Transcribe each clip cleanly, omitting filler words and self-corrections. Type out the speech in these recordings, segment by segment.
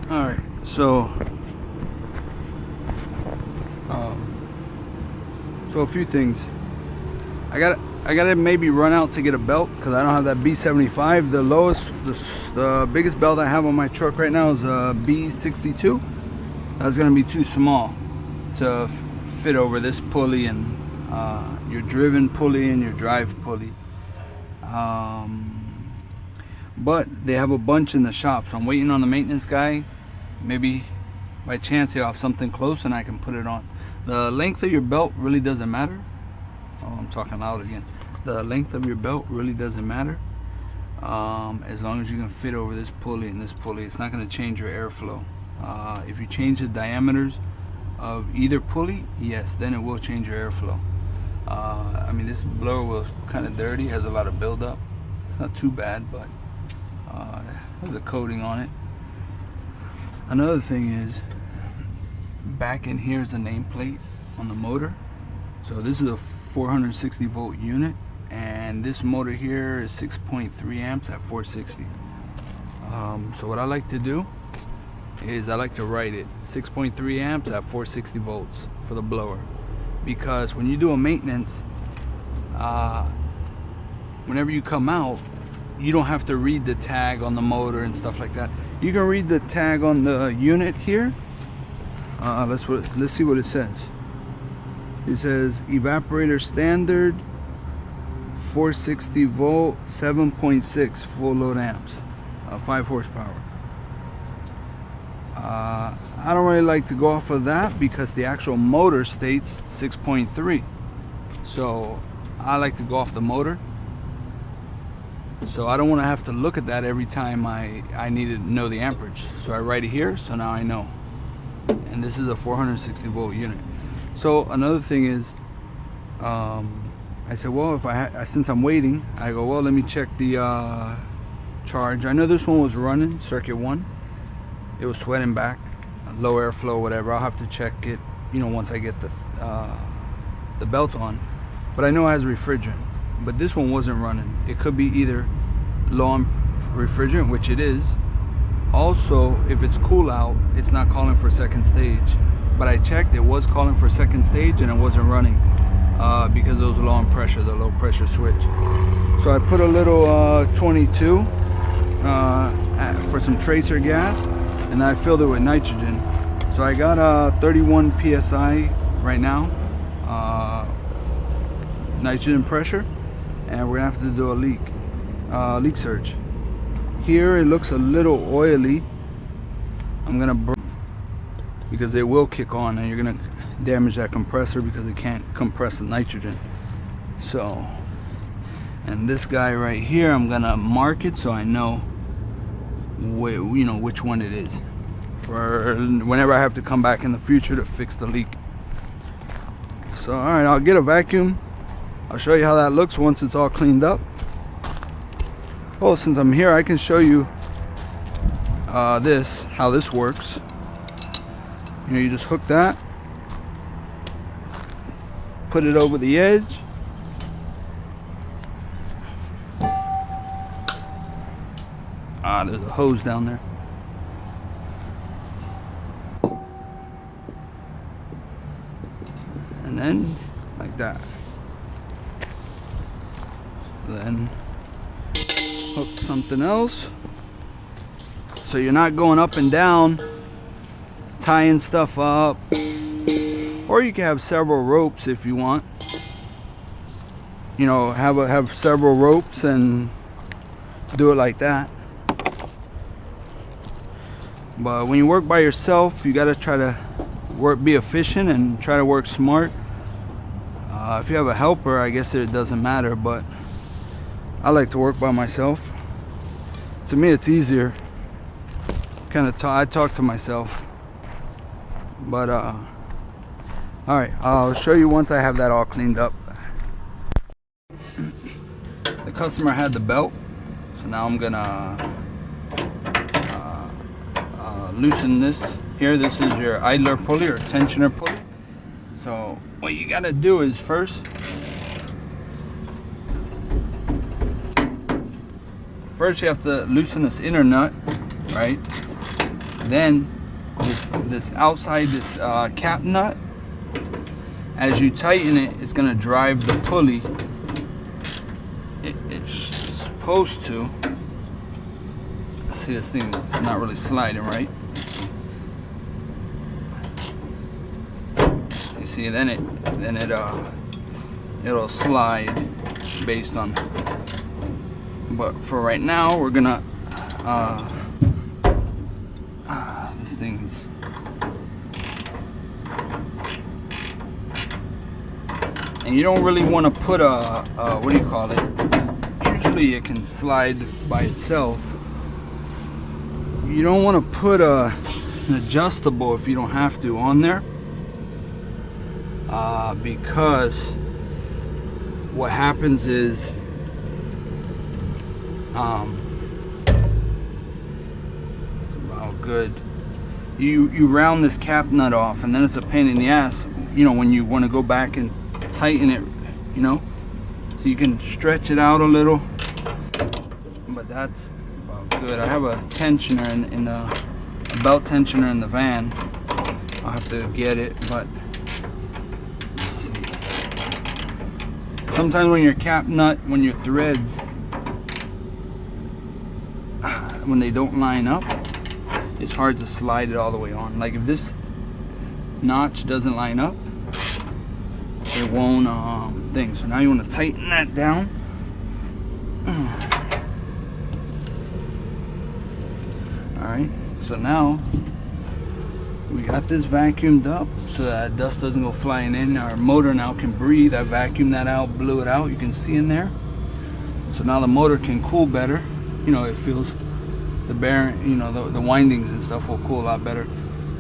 Alright, so a few things. I gotta maybe run out to get a belt because I don't have that B75. The lowest, the biggest belt I have on my truck right now is a B62. That's gonna be too small to fit over this pulley and your driven pulley and your drive pulley. But they have a bunch in the shop, so I'm waiting on the maintenance guy. Maybe by chance he'll have something close and I can put it on. The length of your belt really doesn't matter. Oh, I'm talking loud again. The length of your belt really doesn't matter, as long as you can fit over this pulley and this pulley. It's not going to change your airflow. If you change the diameters of either pulley, yes, then it will change your airflow. I mean, this blower was kind of dirty, has a lot of buildup. It's not too bad, but has a coating on it. Another thing is, back in here is a nameplate on the motor. So this is a 460 volt unit, and this motor here is 6.3 amps at 460. So what I like to do is I like to write it 6.3 amps at 460 volts for the blower, because when you do a maintenance, whenever you come out, you don't have to read the tag on the motor and stuff like that. You can read the tag on the unit here. Let's see what it says. It says evaporator standard 460 volt 7.6 full load amps, 5 horsepower. I don't really like to go off of that because the actual motor states 6.3, so I like to go off the motor. So I don't want to have to look at that every time I need to know the amperage. So I write it here, so now I know. And this is a 460 volt unit. So another thing is, I said, well, since I'm waiting, I go, well, let me check the charge. I know this one was running, circuit 1. It was sweating back, low airflow, whatever. I'll have to check it, once I get the belt on. But I know it has refrigerant. But this one wasn't running. It could be either low on refrigerant, which it is. Also, if it's cool out, it's not calling for second stage. But I checked, it was calling for second stage and it wasn't running because it was low on pressure, the low pressure switch. So I put a little 22 for some tracer gas, and then I filled it with nitrogen. So I got 31 psi right now, nitrogen pressure, and we're gonna have to do a leak search. Here it looks a little oily. I'm gonna burn because it will kick on and you're gonna damage that compressor because it can't compress the nitrogen. So, and this guy right here, I'm gonna mark it so I know which one it is for whenever I have to come back in the future to fix the leak. So alright, I'll get a vacuum. I'll show you how that looks once it's all cleaned up. Oh, since I'm here, I can show you how this works. You just hook that, put it over the edge, there's a hose down there. And then like that. Then hook something else so you're not going up and down tying stuff up, or you can have several ropes if you want, have several ropes and do it like that. But when you work by yourself, you got to try to be efficient and try to work smart. If you have a helper, I guess it doesn't matter, but I like to work by myself. To me, it's easier. I talk to myself. But all right, I'll show you once I have that all cleaned up. The customer had the belt, so now I'm gonna loosen this here. This is your idler pulley or tensioner pulley. So what you gotta do is first you have to loosen this inner nut, right? Then this outside, this cap nut, as you tighten it, it's gonna drive the pulley. It's supposed to. See, this thing is not really sliding right. You see, then it'll slide based on. But for right now, we're gonna this thing's. And you don't really want to put a what do you call it? Usually it can slide by itself. You don't want to put an adjustable if you don't have to on there, because what happens is it's about good. You round this cap nut off, and then it's a pain in the ass. You know, when you want to go back and tighten it, you know, so you can stretch it out a little, but that's about good. I have a tensioner in the a belt tensioner in the van. I'll have to get it, but let's see. Sometimes when your cap nut, when your threads, when they don't line up, it's hard to slide it all the way on. Like if this notch doesn't line up, it won't thing. So now you want to tighten that down. Alright, so now we got this vacuumed up so that dust doesn't go flying in. Our motor now can breathe. I vacuumed that out, blew it out. You can see in there. So now the motor can cool better. You know, it feels the bearing, you know, the windings and stuff will cool a lot better.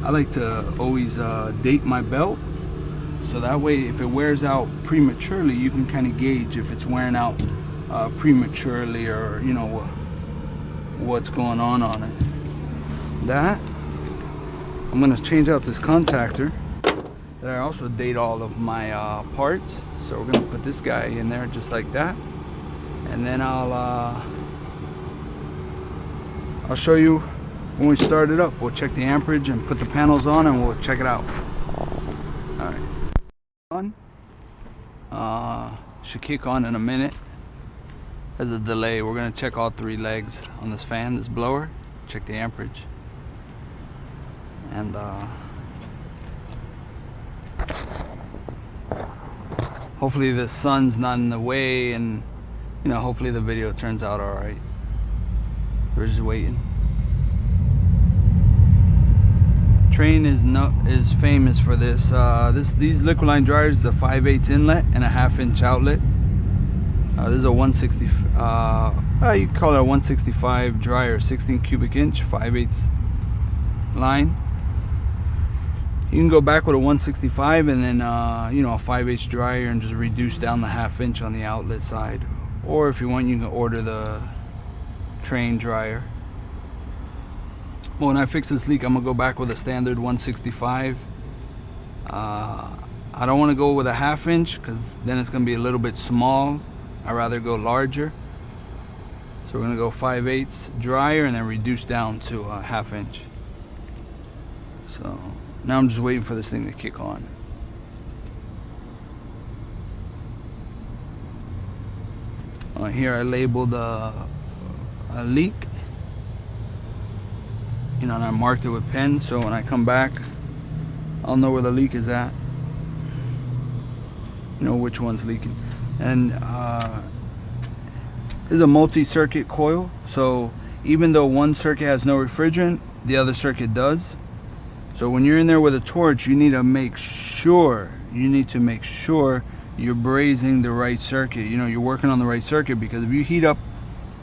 I like to always date my belt, so that way if it wears out prematurely, you can kind of gauge if it's wearing out prematurely, or you know what's going on it. That I'm going to change out this contactor. That I also date all of my parts. So we're going to put this guy in there just like that, and then I'll show you when we start it up. We'll check the amperage and put the panels on, and we'll check it out. All right, should kick on in a minute. There's a delay. We're going to check all 3 legs on this fan, this blower, check the amperage, and hopefully the sun's not in the way, and you know, hopefully the video turns out all right. We're just waiting. Trane is famous for this. These liquid line dryers is a 5/8 inlet and a 1/2 inch outlet. This is a 160. You call it a 165 dryer, 16 cubic inch, 5/8 line. You can go back with a 165 and then you know, a 5/8 dryer and just reduce down the 1/2 inch on the outlet side. Or if you want, you can order the Trane dryer. Well, when I fix this leak, I'm gonna go back with a standard 165. I don't want to go with a 1/2 inch because then it's gonna be a little bit small. I'd rather go larger. So we're gonna go 5/8 dryer and then reduce down to a 1/2 inch. So now I'm just waiting for this thing to kick on. Here I labeled a leak, you know, and I marked it with pen, so when I come back I'll know where the leak is at, you know, which one's leaking. And this is a multi-circuit coil, so even though one circuit has no refrigerant, the other circuit does. So when you're in there with a torch, you need to make sure you're brazing the right circuit. You know, you're working on the right circuit, because if you heat up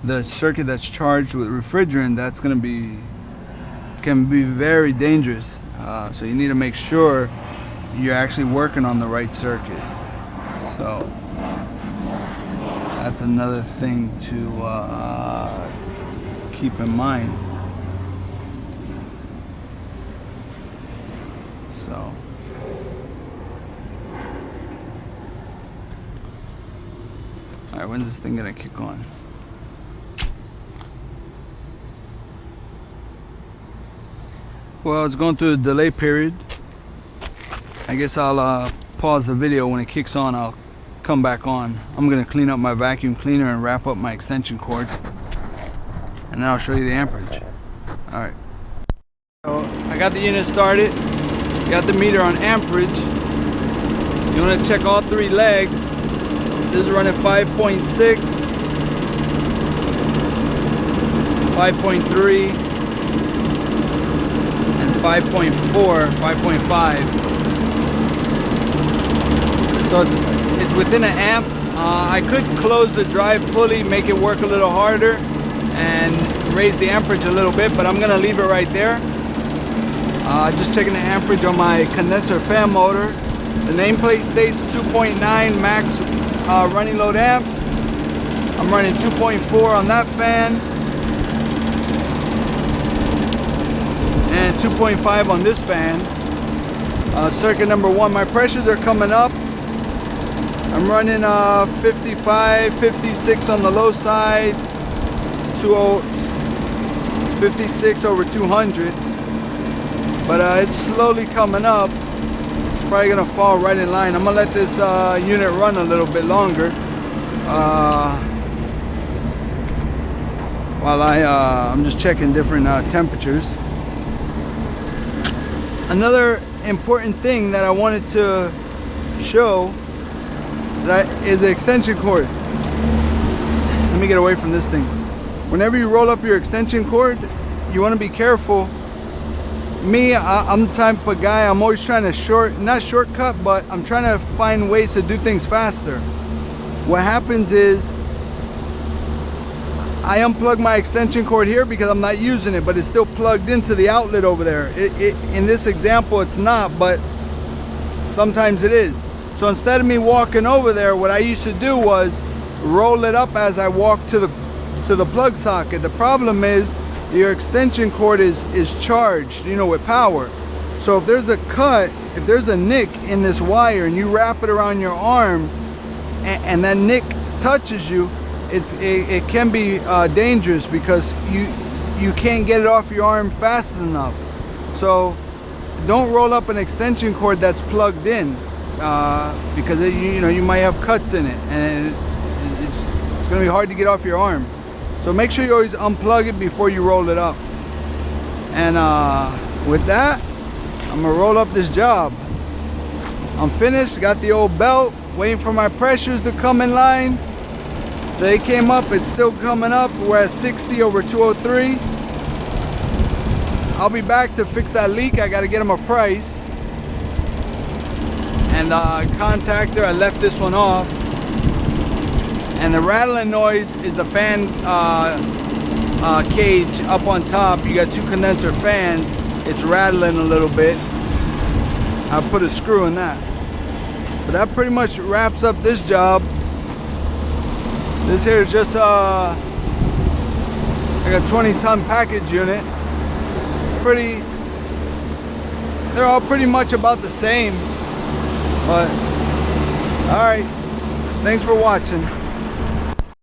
the circuit that's charged with refrigerant, that's can be very dangerous. So you need to make sure you're actually working on the right circuit. So that's another thing to keep in mind. So alright, when's this thing gonna kick on? Well, it's going through the delay period. I guess I'll pause the video. When it kicks on, I'll come back on. I'm going to clean up my vacuum cleaner and wrap up my extension cord, and then I'll show you the amperage. Alright, so I got the unit started, got the meter on amperage. You want to check all three legs. This is running 5.6, 5.3, and 5.4, 5.5. So it's within an amp. I could close the drive pulley, make it work a little harder, and raise the amperage a little bit, but I'm gonna leave it right there. Just checking the amperage on my condenser fan motor. The nameplate states 2.9 max running load amps. I'm running 2.4 on that fan and 2.5 on this fan. Circuit number 1, my pressures are coming up. I'm running 55, 56 on the low side, 56 over 200, but it's slowly coming up. It's probably gonna fall right in line. I'm gonna let this unit run a little bit longer while I'm just checking different temperatures. Another important thing that I wanted to show is the extension cord. Let me get away from this thing. Whenever you roll up your extension cord, you want to be careful. Me, I'm the type of guy, I'm always trying to not shortcut, but I'm trying to find ways to do things faster. What happens is I unplug my extension cord here because I'm not using it, but it's still plugged into the outlet over there. In this example, it's not, but sometimes it is. So instead of me walking over there, what I used to do was roll it up as I walk to the plug socket. The problem is your extension cord is charged, you know, with power. So if there's a cut, if there's a nick in this wire and you wrap it around your arm and that nick touches you, it can be dangerous because you can't get it off your arm fast enough. So don't roll up an extension cord that's plugged in. Because you might have cuts in it and it's going to be hard to get off your arm. So make sure you always unplug it before you roll it up. And with that, I'm going to roll up this job. I'm finished, got the old belt, waiting for my pressures to come in line. They came up, it's still coming up. We're at 60 over 203. I'll be back to fix that leak. I got to get them a price. And contactor, I left this one off, and the rattling noise is the fan cage up on top. You got two condenser fans, it's rattling a little bit. I put a screw in that, but that pretty much wraps up this job. This here is just like a 20-ton package unit. They're all pretty much about the same. But all right, thanks for watching.